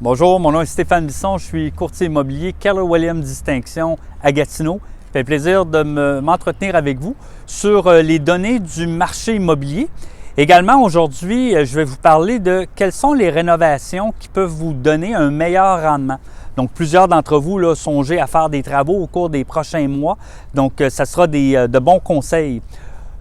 Bonjour, mon nom est Stéphane Bisson, je suis courtier immobilier Keller Williams Distinction à Gatineau. Ça fait plaisir de m'entretenir avec vous sur les données du marché immobilier. Également, aujourd'hui, je vais vous parler de quelles sont les rénovations qui peuvent vous donner un meilleur rendement. Donc, plusieurs d'entre vous là, songez à faire des travaux au cours des prochains mois. Donc, ça sera de bons conseils.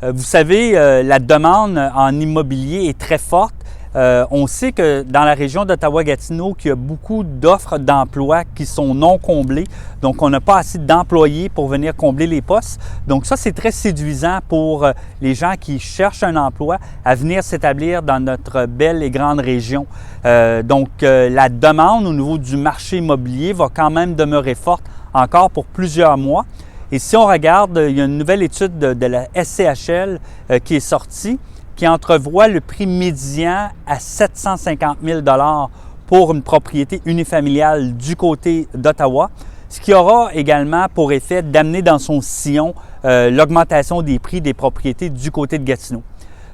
Vous savez, la demande en immobilier est très forte. On sait que dans la région d'Ottawa-Gatineau, qu'il y a beaucoup d'offres d'emploi qui sont non comblées. Donc, on n'a pas assez d'employés pour venir combler les postes. Donc, ça, c'est très séduisant pour les gens qui cherchent un emploi à venir s'établir dans notre belle et grande région. La demande au niveau du marché immobilier va quand même demeurer forte encore pour plusieurs mois. Et si on regarde, il y a une nouvelle étude de la SCHL qui est sortie, qui entrevoit le prix médian à 750 000 $ pour une propriété unifamiliale du côté d'Ottawa, ce qui aura également pour effet d'amener dans son sillon l'augmentation des prix des propriétés du côté de Gatineau.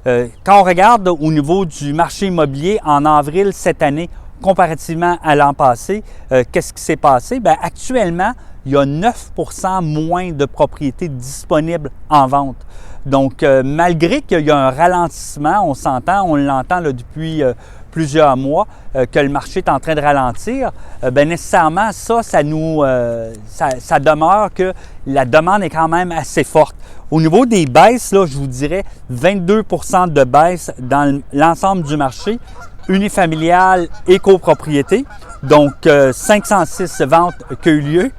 Quand on regarde au niveau du marché immobilier en avril cette année, comparativement à l'an passé, qu'est-ce qui s'est passé? Bien, actuellement, il y a 9 % moins de propriétés disponibles en vente. Donc, malgré qu'il y a un ralentissement, on s'entend, on l'entend là, depuis plusieurs mois, que le marché est en train de ralentir, bien nécessairement, ça demeure que la demande est quand même assez forte. Au niveau des baisses, là, je vous dirais 22 % de baisse dans l'ensemble du marché, unifamilial et copropriété. Donc, 506 ventes qui ont eu lieu.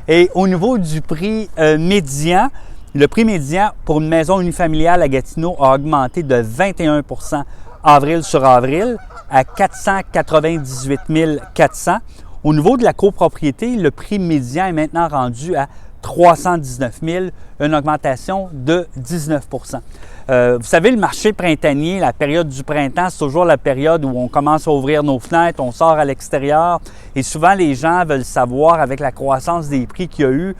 Et au niveau du prix médian, le prix médian pour une maison unifamiliale à Gatineau a augmenté de 21 % avril sur avril à 498 400. Au niveau de la copropriété, le prix médian est maintenant rendu à 319 000, une augmentation de 19 %. Vous savez, le marché printanier, la période du printemps, c'est toujours la période où on commence à ouvrir nos fenêtres, on sort à l'extérieur et souvent les gens veulent savoir, avec la croissance des prix qu'il y a eu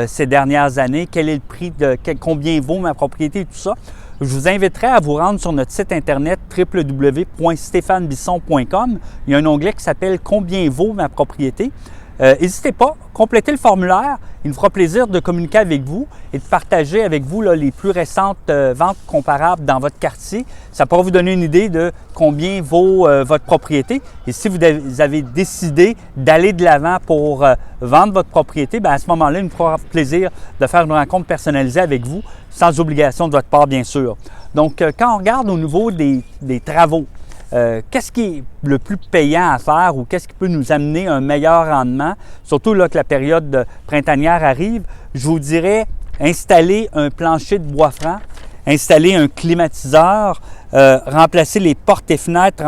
ces dernières années, quel est le prix, combien vaut ma propriété et tout ça. Je vous inviterai à vous rendre sur notre site internet www.stéphanebisson.com. Il y a un onglet qui s'appelle « Combien vaut ma propriété ». N'hésitez pas, complétez le formulaire. Il nous fera plaisir de communiquer avec vous et de partager avec vous là, les plus récentes ventes comparables dans votre quartier. Ça pourra vous donner une idée de combien vaut votre propriété. Et si vous avez décidé d'aller de l'avant pour vendre votre propriété, bien à ce moment-là, il nous fera plaisir de faire une rencontre personnalisée avec vous, sans obligation de votre part, bien sûr. Donc, quand on regarde au niveau des travaux, qu'est-ce qui est le plus payant à faire ou qu'est-ce qui peut nous amener un meilleur rendement, surtout là que la période printanière arrive? Je vous dirais installer un plancher de bois franc, installer un climatiseur, remplacer les portes et fenêtres,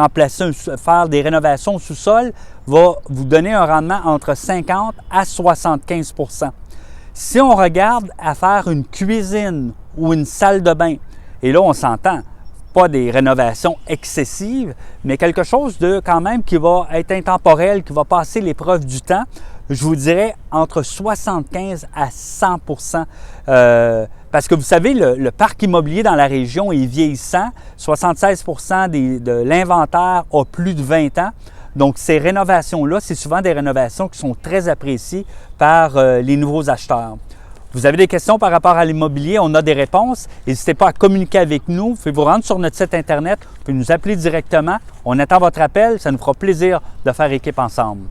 faire des rénovations au sous-sol va vous donner un rendement entre 50 à 75 %. Si on regarde à faire une cuisine ou une salle de bain, et là on s'entend, pas des rénovations excessives, mais quelque chose de quand même qui va être intemporel, qui va passer l'épreuve du temps, je vous dirais entre 75 à 100 %. Parce que vous savez, le parc immobilier dans la région est vieillissant. 76 % de l'inventaire a plus de 20 ans. Donc, ces rénovations-là, c'est souvent des rénovations qui sont très appréciées par les nouveaux acheteurs. Vous avez des questions par rapport à l'immobilier, on a des réponses. N'hésitez pas à communiquer avec nous. Vous pouvez vous rendre sur notre site Internet, vous pouvez nous appeler directement. On attend votre appel, ça nous fera plaisir de faire équipe ensemble.